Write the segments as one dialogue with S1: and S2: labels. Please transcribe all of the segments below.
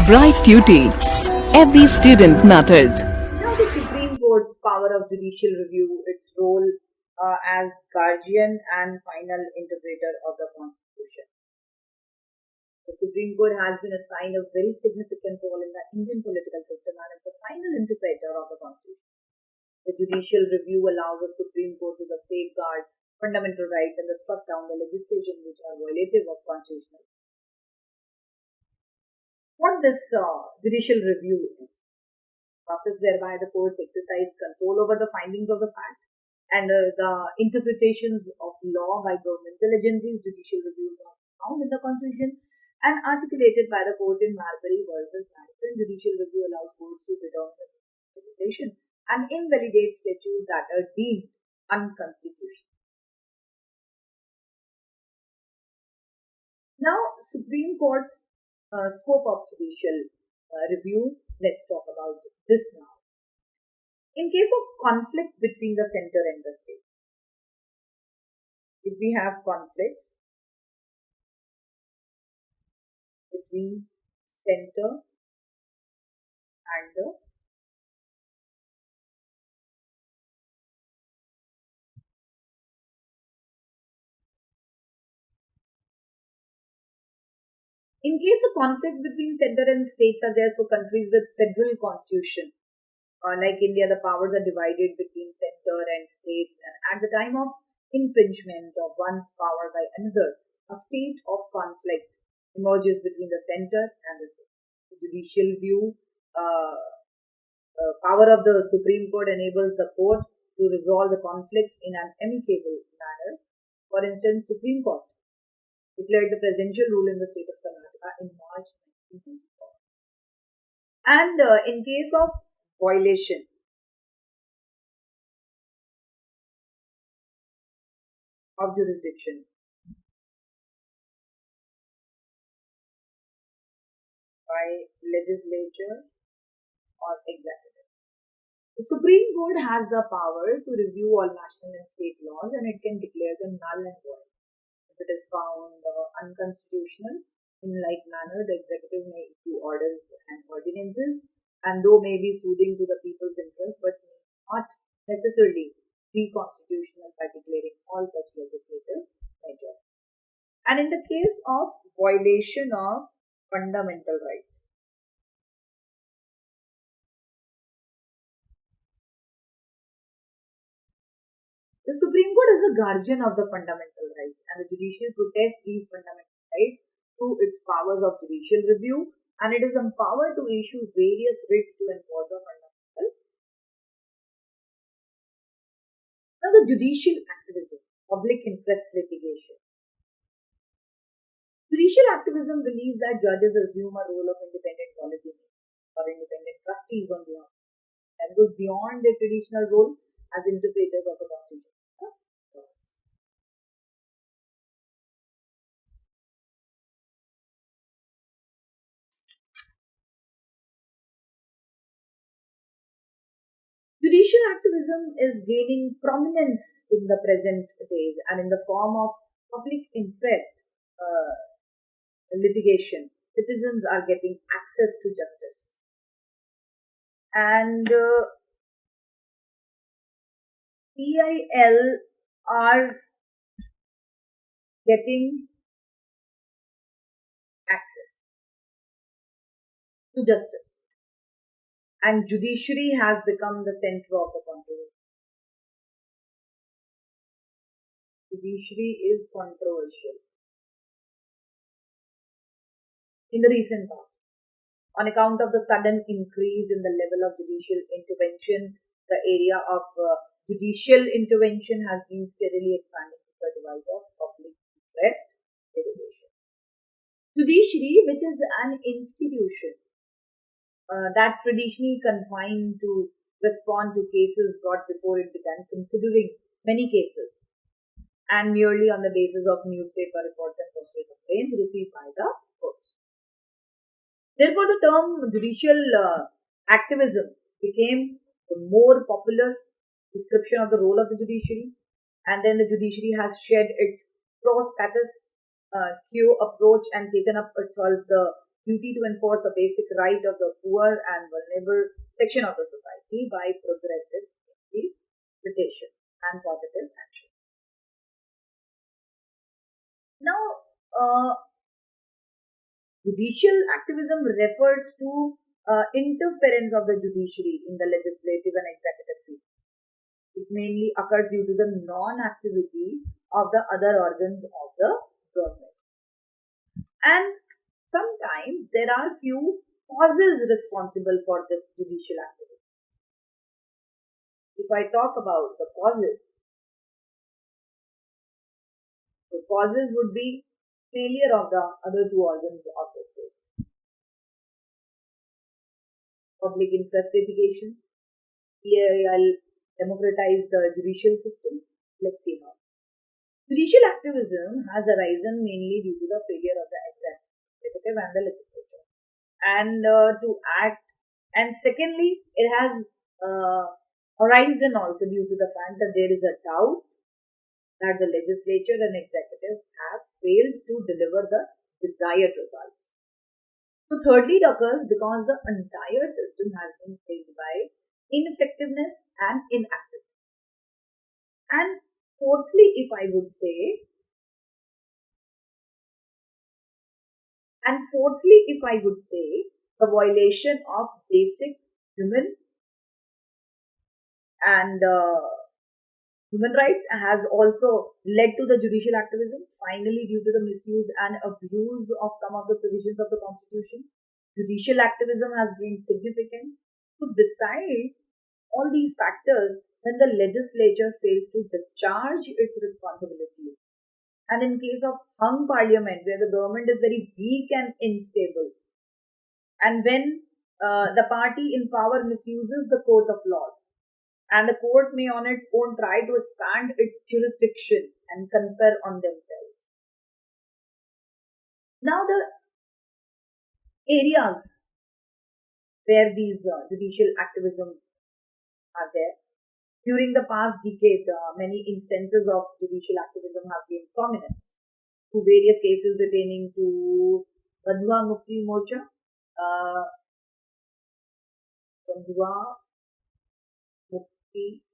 S1: Bright Duty. Every student matters.
S2: Now, the Supreme Court's power of judicial review, its role as guardian and final interpreter of the Constitution. The Supreme Court has been assigned a very significant role in the Indian political system and is the final interpreter of the Constitution. The judicial review allows the Supreme Court to safeguard fundamental rights and to struck down the legislation which are violative of constitutional. What this judicial review is, process whereby the courts exercise control over the findings of the fact and the interpretations of law by governmental agencies. Judicial reviews are found in the Constitution and articulated by the court in Marbury versus Madison. Judicial review allows courts to determine the legislation and invalidate statutes that are deemed unconstitutional. Now, Supreme Court's scope of judicial review. Let's talk about this now. In case of conflict between the center and the state, if we have conflicts between center and the in case the conflicts between center and states are there for countries with federal constitution, like India, the powers are divided between center and states, and at the time of infringement of one's power by another, a state of conflict emerges between the center and the state. The judicial view, power of the Supreme Court enables the court to resolve the conflict in an amicable manner. For instance, Supreme Court declared the presidential rule in the state of Karnataka in March 1924. And in case of violation of jurisdiction by legislature or executive, the Supreme Court has the power to review all national and state laws and it can declare them null and void. If it is found unconstitutional, in like manner, the executive may issue orders and ordinances, and though may be soothing to the people's interest, but may not necessarily be constitutional by declaring all such legislative measures. And in the case of violation of fundamental rights, the Supreme Court is the guardian of the fundamental rights, and the judicial protects these fundamental rights through its powers of judicial review, and it is empowered to issue various writs to enforce the fundamental. Now, the judicial activism, public interest litigation. Judicial activism believes that judges assume a role of independent policy or independent trustees on behalf that goes beyond their traditional role as interpreters of the Constitution. Judicial activism is gaining prominence in the present days and in the form of public interest litigation. Citizens are getting access to justice. And PIL are getting access to justice. And judiciary has become the center of the controversy. Judiciary is controversial in the recent past. On account of the sudden increase in the level of judicial intervention, the area of judicial intervention has been steadily expanding to the device of public interest litigation. Judiciary, which is an institution that traditionally confined to respond to cases brought before it began considering many cases and merely on the basis of newspaper reports and postal complaints received by the courts. Therefore, the term judicial activism became the more popular description of the role of the judiciary, and then the judiciary has shed its pro status quo approach and taken up itself the duty to enforce the basic right of the poor and vulnerable section of the society by progressive interpretation and positive action. Now, judicial activism refers to interference of the judiciary in the legislative and executive field. It mainly occurs due to the non-activity of the other organs of the government. And sometimes there are few causes responsible for this judicial activity. If I talk about the causes, the causes would be failure of the other two organs of the state. Public interest litigation, PIL democratize the judicial system. Let's see how. Judicial activism has arisen mainly due to the failure of the executive and the legislature and to act. And secondly, it has arisen also due to the fact that there is a doubt that the legislature and executive have failed to deliver the desired results. So thirdly, it occurs because the entire system has been plagued by ineffectiveness and inactivity. And fourthly, if I would say, the violation of basic human and human rights has also led to the judicial activism. Finally, due to the misuse and abuse of some of the provisions of the Constitution, judicial activism has gained significance. So besides all these factors, when the legislature fails to discharge its responsibilities, and in case of hung parliament, where the government is very weak and unstable, and when the party in power misuses the court of law, and the court may on its own try to expand its jurisdiction and confer on themselves. Now, the areas where these judicial activism are there, during the past decade, many instances of judicial activism have gained prominence through various cases pertaining to Bandhua Mukti Morcha, uh, Bandhua Mukti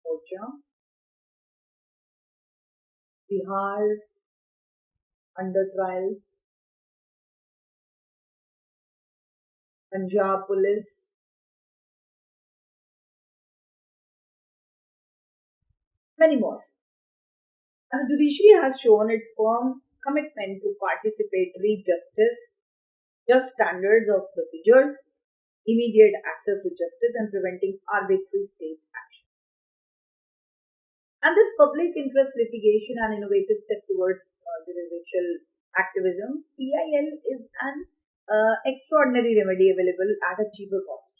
S2: Morcha, Bihar under trials, Punjab Police, many more. And the judiciary has shown its firm commitment to participatory justice, just standards of procedures, immediate access to justice, and preventing arbitrary state action. And this public interest litigation and innovative step towards judicial activism, PIL is an extraordinary remedy available at a cheaper cost.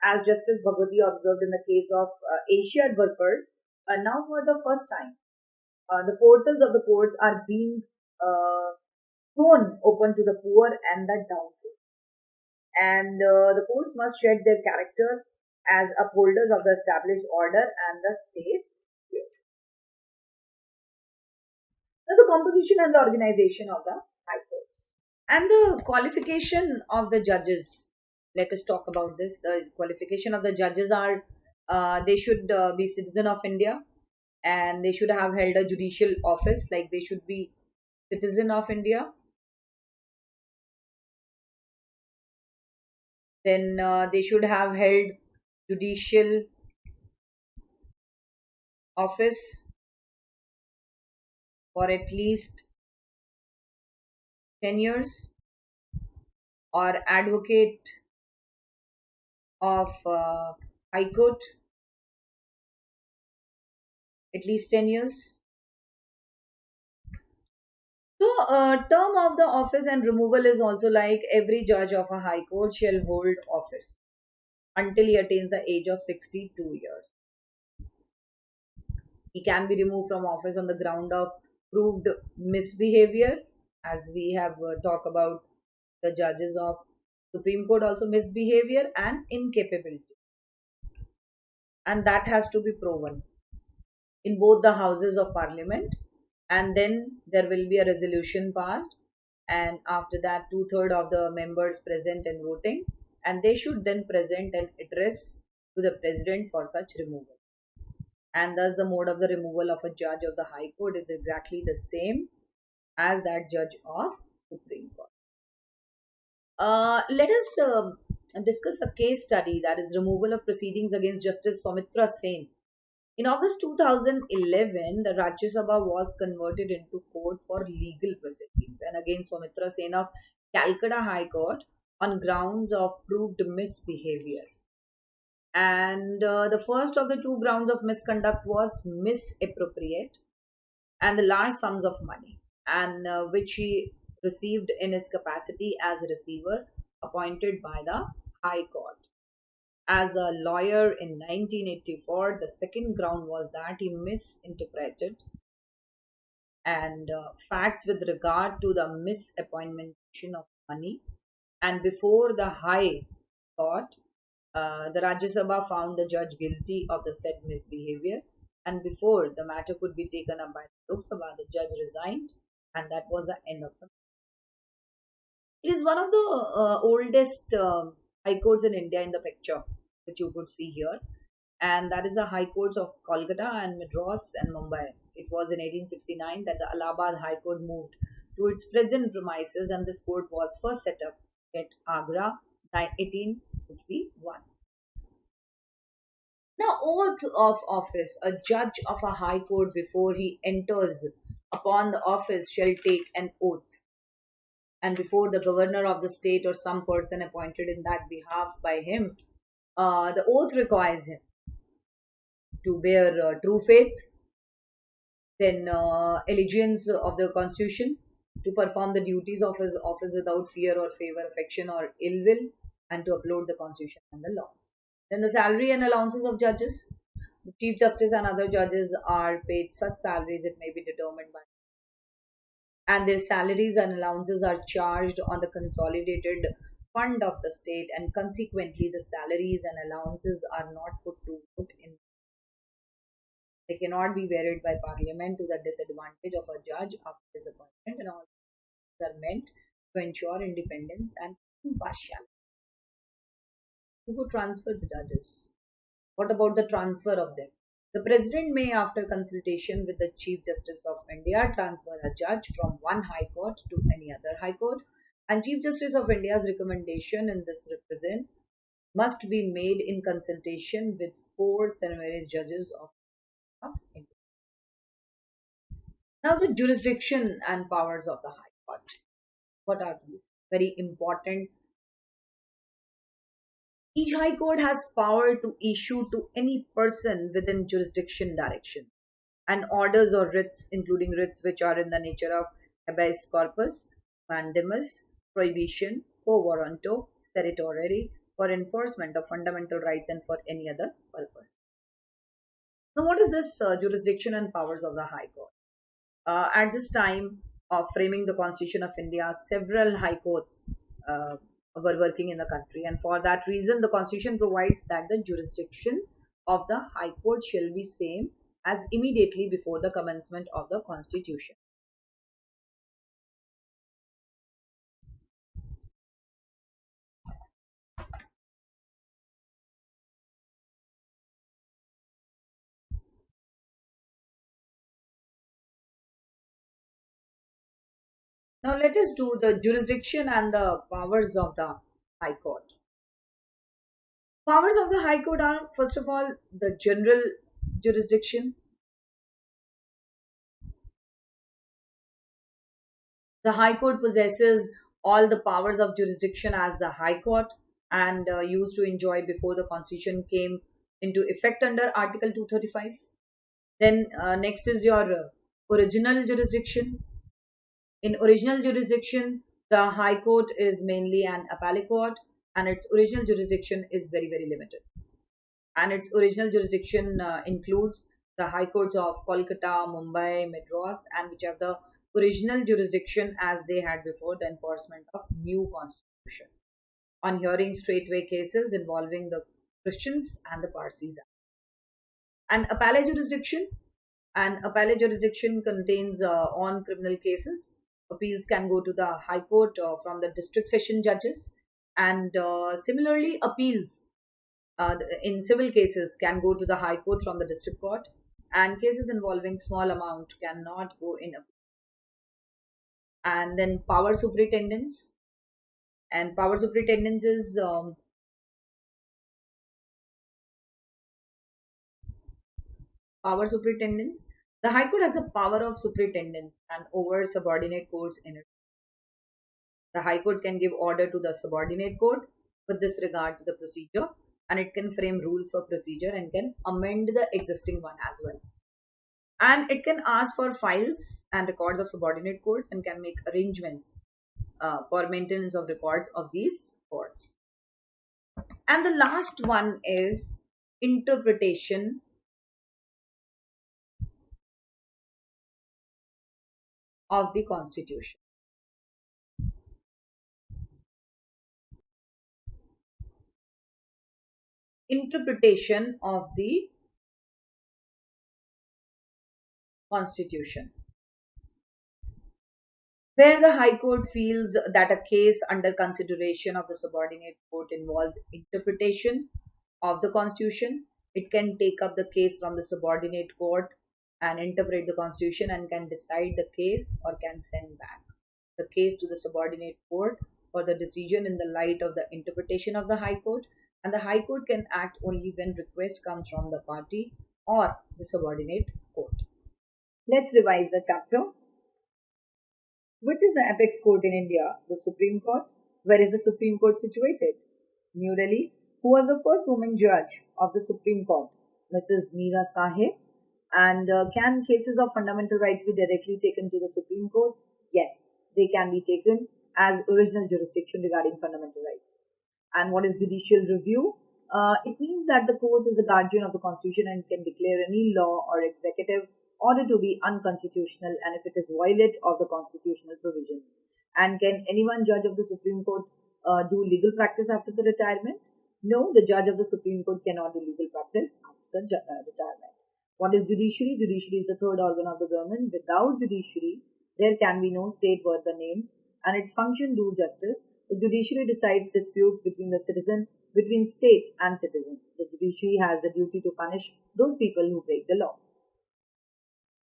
S2: As Justice Bhagwati observed in the case of Asiad workers, now for the first time, the portals of the courts are being thrown open to the poor and the downtrodden. And the courts must shed their character as upholders of the established order and the state's good. Now, the composition and the organization of the high courts and the qualification of the judges. Let us talk about this. The qualification of the judges are they should be citizen of India, and they should have held a judicial office, like they should be citizen of India. Then they should have held judicial office for at least 10 years, or advocate of High Court at least 10 years. So, term of the office and removal is also like every judge of a High Court shall hold office until he attains the age of 62 years. He can be removed from office on the ground of proved misbehavior, as we have talked about the judges of Supreme Court also, misbehavior and incapability, and that has to be proven in both the houses of parliament, and then there will be a resolution passed, and after that, two-thirds of the members present and voting, and they should then present an address to the president for such removal. And thus, the mode of the removal of a judge of the High Court is exactly the same as that judge of Supreme Court. Let us discuss a case study, that is removal of proceedings against Justice Soumitra Sen. In August 2011, the Rajya Sabha was converted into court for legal proceedings and against Soumitra Sen of Calcutta High Court on grounds of proved misbehavior. And the first of the two grounds of misconduct was misappropriate and the large sums of money, and which he received in his capacity as a receiver appointed by the High Court. As a lawyer in 1984, the second ground was that he misinterpreted and facts with regard to the misappointmentation of money. And before the High Court, the Rajya Sabha found the judge guilty of the said misbehavior. And before the matter could be taken up by the Lok Sabha, the judge resigned, and that was the end of the. It is one of the oldest high courts in India in the picture, which you could see here, and that is the high courts of Kolkata and Madras and Mumbai. It was in 1869 that the Allahabad High Court moved to its present premises, and this court was first set up at Agra by 1861. Now, oath of office. A judge of a high court, before he enters upon the office, shall take an oath, and before the governor of the state or some person appointed in that behalf by him, the oath requires him to bear true faith, then allegiance of the constitution, to perform the duties of his office without fear or favor, affection or ill will, and to uphold the constitution and the laws. Then the salary and allowances of judges. The chief justice and other judges are paid such salaries it may be determined by, and their salaries and allowances are charged on the consolidated fund of the state, and consequently the salaries and allowances are not put to vote in. They cannot be varied by parliament to the disadvantage of a judge after his appointment, and all these are meant to ensure independence and impartiality. Who could transfer the judges? What about the transfer of them? The president may, after consultation with the Chief Justice of India, transfer a judge from one high court to any other high court, and Chief Justice of India's recommendation in this represent must be made in consultation with four seminary judges of India. Now, the jurisdiction and powers of the High Court. What are these? Very important. Each High Court has power to issue to any person within jurisdiction direction and orders or writs, including writs which are in the nature of habeas corpus, mandamus, prohibition, quo warranto, certiorari, for enforcement of fundamental rights and for any other purpose. Now, what is this jurisdiction and powers of the High Court? At this time of framing the Constitution of India, several high courts were working in the country, and for that reason, the Constitution provides that the jurisdiction of the High Court shall be same as immediately before the commencement of the Constitution. Now, let us do the jurisdiction and the powers of the High Court. Powers of the High Court are, first of all, the general jurisdiction. The High Court possesses all the powers of jurisdiction as the High Court, and used to enjoy before the Constitution came into effect under Article 235. Then next is your original jurisdiction. In original jurisdiction, the High Court is mainly an appellate court, and its original jurisdiction is very, very limited. And its original jurisdiction includes the High Courts of Kolkata, Mumbai, Madras, and which have the original jurisdiction as they had before the enforcement of new constitution on hearing straightway cases involving the Christians and the Parsis. And appellate jurisdiction contains on criminal cases, Appeals can go to the High Court from the district session judges, and similarly, appeals in civil cases can go to the High Court from the district court, and cases involving small amount cannot go in appeal. And then power superintendence, and power superintendence is power superintendence. The High Court has the power of superintendence and over subordinate courts in it. The High Court can give order to the subordinate court with disregard to the procedure, and it can frame rules for procedure and can amend the existing one as well. And it can ask for files and records of subordinate courts and can make arrangements for maintenance of records of these courts. And the last one is interpretation of the Constitution. Interpretation of the Constitution. Where the High Court feels that a case under consideration of the subordinate court involves interpretation of the Constitution, it can take up the case from the subordinate court and interpret the Constitution and can decide the case or can send back the case to the subordinate court for the decision in the light of the interpretation of the High Court. And the High Court can act only when request comes from the party or the subordinate court. Let's revise the chapter. Which is the apex court in India? The Supreme Court. Where is the Supreme Court situated? New Delhi. Who was the first woman judge of the Supreme Court? Mrs. Meera Sahib. And can cases of fundamental rights be directly taken to the Supreme Court? Yes, they can be taken as original jurisdiction regarding fundamental rights. And what is judicial review? It means that the court is the guardian of the Constitution and can declare any law or executive order to be unconstitutional and if it is violate of the constitutional provisions. And can anyone judge of the Supreme Court do legal practice after the retirement? No, the judge of the Supreme Court cannot do legal practice after the retirement. What is judiciary? Judiciary is the third organ of the government. Without judiciary, there can be no state worth the names, and its function do justice. The judiciary decides disputes between the citizen, between state and citizen. The judiciary has the duty to punish those people who break the law.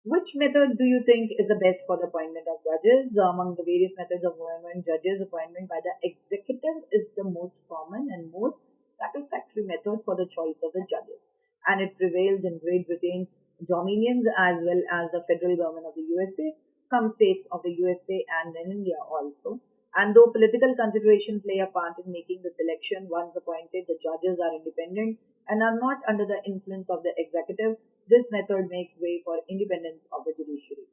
S2: Which method do you think is the best for the appointment of judges? Among the various methods of appointment, judges appointment by the executive is the most common and most satisfactory method for the choice of the judges. And it prevails in Great Britain, dominions as well as the federal government of the USA, some states of the USA and in India also. And though political consideration play a part in making the selection, once appointed, the judges are independent and are not under the influence of the executive. This method makes way for independence of the judiciary.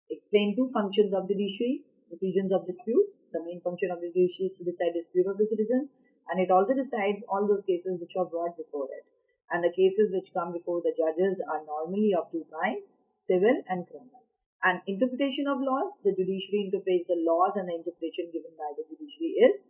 S2: Explain two functions of the judiciary. Decisions of disputes. The main function of the judiciary is to decide dispute of the citizens, and it also decides all those cases which are brought before it. And the cases which come before the judges are normally of two kinds, civil and criminal. And interpretation of laws. The judiciary interprets the laws and the interpretation given by the judiciary is